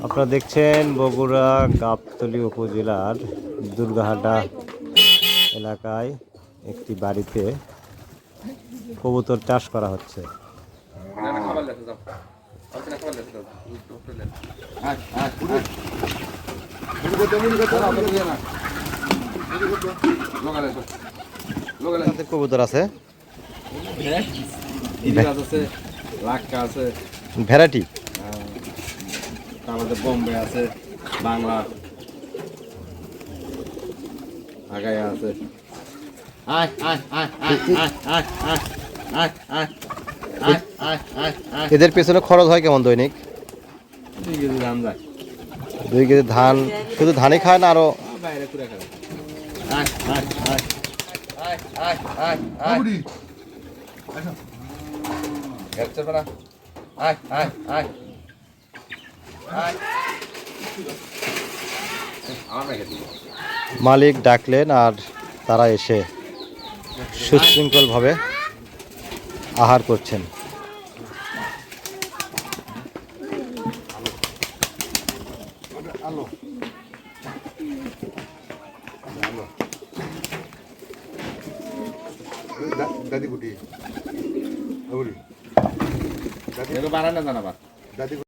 আপনারা দেখছেন বগুড়া গাবতলী উপজেলার দুর্গাহাটা এলাকায় একটি বাড়িতে কবুতর চাষ করা হচ্ছে। কবুতর আছে, ভ্যারাইটি আমাদের বোম্বে আছে, বাংলা আগায় আছে। এদের পেছনে খরচ হয় কেমন দৈনিক? 2 কেজি ধান যায়। 2 কেজি ধান? শুধু ধানই খায় না আরো? বাইরে করে খায়। মালিক ডাকলেন আর তারা এসে সুশৃঙ্খলভাবে আহার করছেন। দাদি গুটি বাড়ানো জানাবা দাদি।